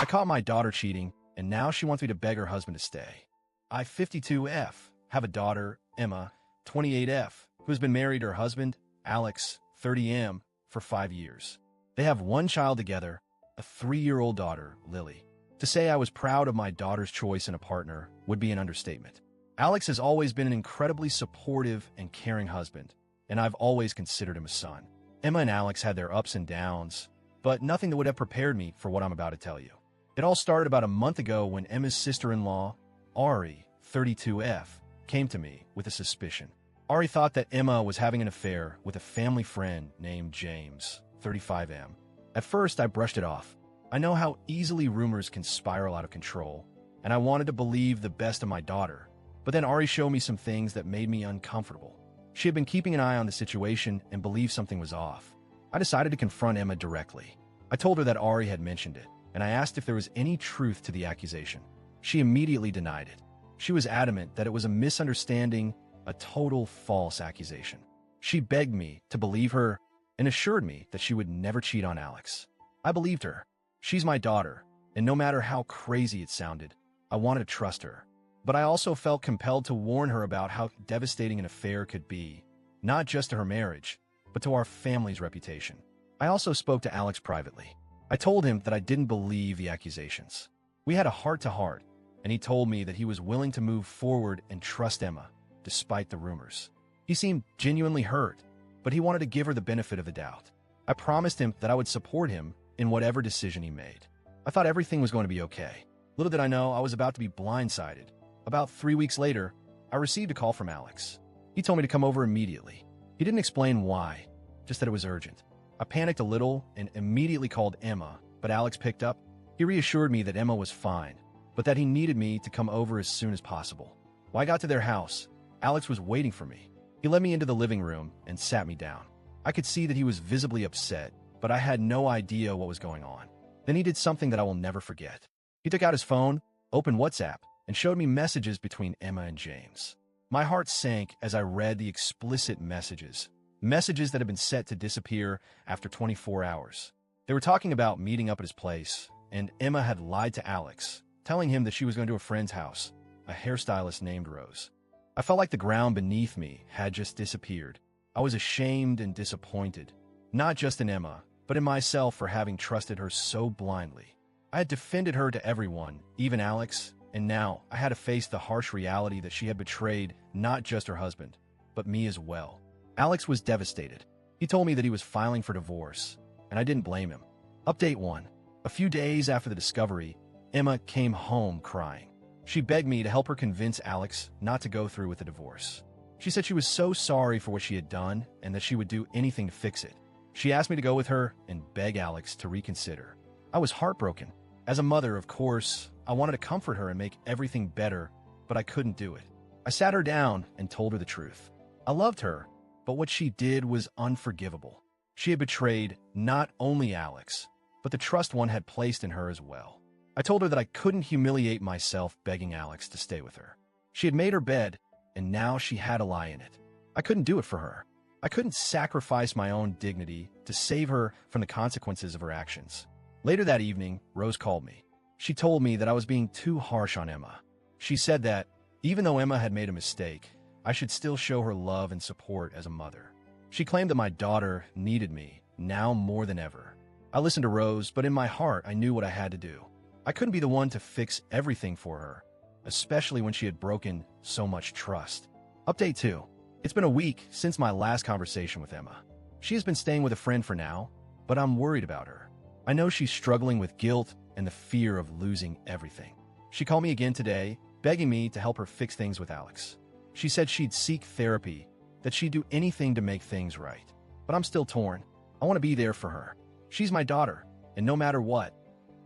I caught my daughter cheating, and now she wants me to beg her husband to stay. I, 52F, have a daughter, Emma, 28F, who has been married to her husband, Alex, 30M, for 5 years. They have one child together, a 3-year-old daughter, Lily. To say I was proud of my daughter's choice in a partner would be an understatement. Alex has always been an incredibly supportive and caring husband, and I've always considered him a son. Emma and Alex had their ups and downs, but nothing that would have prepared me for what I'm about to tell you. It all started about a month ago when Emma's sister-in-law, Ari, 32F, came to me with a suspicion. Ari thought that Emma was having an affair with a family friend named James, 35M. At first, I brushed it off. I know how easily rumors can spiral out of control, and I wanted to believe the best of my daughter. But then Ari showed me some things that made me uncomfortable. She had been keeping an eye on the situation and believed something was off. I decided to confront Emma directly. I told her that Ari had mentioned it, and I asked if there was any truth to the accusation. She immediately denied it. She was adamant that it was a misunderstanding, a total false accusation. She begged me to believe her and assured me that she would never cheat on Alex. I believed her. She's my daughter, and no matter how crazy it sounded, I wanted to trust her. But I also felt compelled to warn her about how devastating an affair could be, not just to her marriage, but to our family's reputation. I also spoke to Alex privately. I told him that I didn't believe the accusations. We had a heart-to-heart, and he told me that he was willing to move forward and trust Emma, despite the rumors. He seemed genuinely hurt, but he wanted to give her the benefit of the doubt. I promised him that I would support him in whatever decision he made. I thought everything was going to be okay. Little did I know I was about to be blindsided. About 3 weeks later, I received a call from Alex. He told me to come over immediately. He didn't explain why, just that it was urgent. I panicked a little and immediately called Emma, but Alex picked up. He reassured me that Emma was fine, but that he needed me to come over as soon as possible. When I got to their house, Alex was waiting for me. He led me into the living room and sat me down. I could see that he was visibly upset, but I had no idea what was going on. Then he did something that I will never forget. He took out his phone, opened WhatsApp, and showed me messages between Emma and James. My heart sank as I read the explicit messages that had been set to disappear after 24 hours. They were talking about meeting up at his place, and Emma had lied to Alex, telling him that she was going to a friend's house, a hairstylist named Rose. I felt like the ground beneath me had just disappeared. I was ashamed and disappointed, not just in Emma, but in myself for having trusted her so blindly. I had defended her to everyone, even Alex, and now I had to face the harsh reality that she had betrayed not just her husband, but me as well. Alex was devastated. He told me that he was filing for divorce, and I didn't blame him. Update 1. A few days after the discovery, Emma came home crying. She begged me to help her convince Alex not to go through with the divorce. She said she was so sorry for what she had done and that she would do anything to fix it. She asked me to go with her and beg Alex to reconsider. I was heartbroken. As a mother, of course, I wanted to comfort her and make everything better, but I couldn't do it. I sat her down and told her the truth. I loved her, but what she did was unforgivable. She had betrayed not only Alex, but the trust one had placed in her as well. I told her that I couldn't humiliate myself begging Alex to stay with her. She had made her bed, and now she had a lie in it. I couldn't do it for her. I couldn't sacrifice my own dignity to save her from the consequences of her actions. Later that evening, Rose called me. She told me that I was being too harsh on Emma. She said that, even though Emma had made a mistake, I should still show her love and support as a mother. She claimed that my daughter needed me, now more than ever. I listened to Rose, but in my heart, I knew what I had to do. I couldn't be the one to fix everything for her, especially when she had broken so much trust. Update 2. It's been a week since my last conversation with Emma. She has been staying with a friend for now, but I'm worried about her. I know she's struggling with guilt and the fear of losing everything. She called me again today, begging me to help her fix things with Alex. She said she'd seek therapy, that she'd do anything to make things right. But I'm still torn. I want to be there for her. She's my daughter, and no matter what,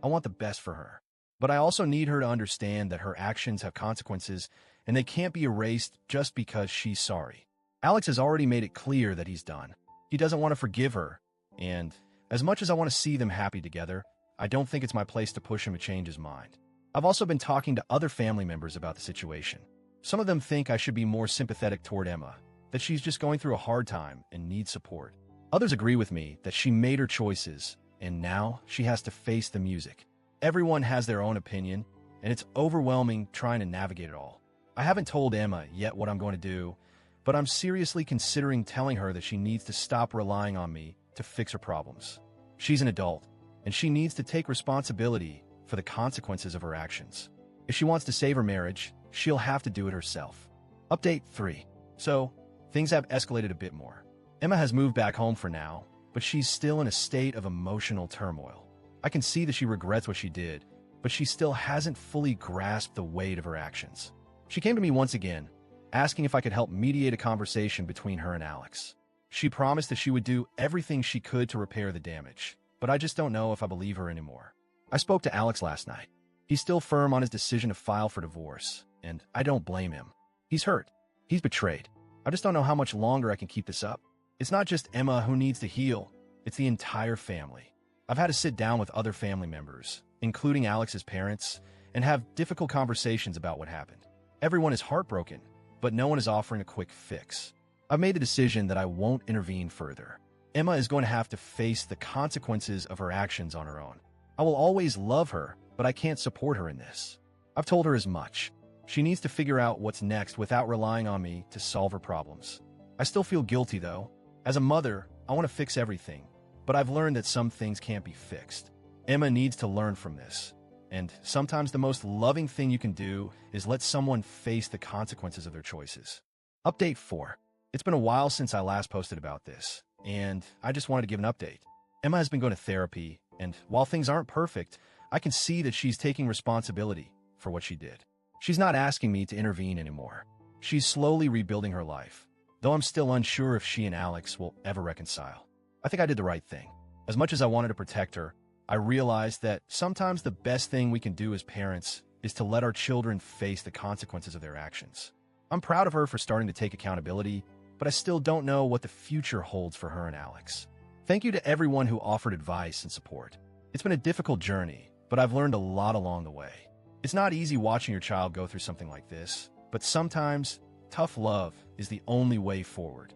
I want the best for her. But I also need her to understand that her actions have consequences, and they can't be erased just because she's sorry. Alex has already made it clear that he's done. He doesn't want to forgive her, and as much as I want to see them happy together, I don't think it's my place to push him to change his mind. I've also been talking to other family members about the situation. Some of them think I should be more sympathetic toward Emma, that she's just going through a hard time and needs support. Others agree with me that she made her choices, and now she has to face the music. Everyone has their own opinion, and it's overwhelming trying to navigate it all. I haven't told Emma yet what I'm going to do, but I'm seriously considering telling her that she needs to stop relying on me to fix her problems. She's an adult, and she needs to take responsibility for the consequences of her actions. If she wants to save her marriage, she'll have to do it herself. Update 3. So, things have escalated a bit more. Emma has moved back home for now, but she's still in a state of emotional turmoil. I can see that she regrets what she did, but she still hasn't fully grasped the weight of her actions. She came to me once again, asking if I could help mediate a conversation between her and Alex. She promised that she would do everything she could to repair the damage, but I just don't know if I believe her anymore. I spoke to Alex last night. He's still firm on his decision to file for divorce, and I don't blame him. He's hurt. He's betrayed. I just don't know how much longer I can keep this up. It's not just Emma who needs to heal, it's the entire family. I've had to sit down with other family members, including Alex's parents, and have difficult conversations about what happened. Everyone is heartbroken, but no one is offering a quick fix. I've made the decision that I won't intervene further. Emma is going to have to face the consequences of her actions on her own. I will always love her, but I can't support her in this. I've told her as much. She needs to figure out what's next without relying on me to solve her problems. I still feel guilty, though. As a mother, I want to fix everything, but I've learned that some things can't be fixed. Emma needs to learn from this, and sometimes the most loving thing you can do is let someone face the consequences of their choices. Update 4. It's been a while since I last posted about this, and I just wanted to give an update. Emma has been going to therapy, and while things aren't perfect, I can see that she's taking responsibility for what she did. She's not asking me to intervene anymore. She's slowly rebuilding her life, though I'm still unsure if she and Alex will ever reconcile. I think I did the right thing. As much as I wanted to protect her, I realized that sometimes the best thing we can do as parents is to let our children face the consequences of their actions. I'm proud of her for starting to take accountability, but I still don't know what the future holds for her and Alex. Thank you to everyone who offered advice and support. It's been a difficult journey, but I've learned a lot along the way. It's not easy watching your child go through something like this, but sometimes tough love is the only way forward.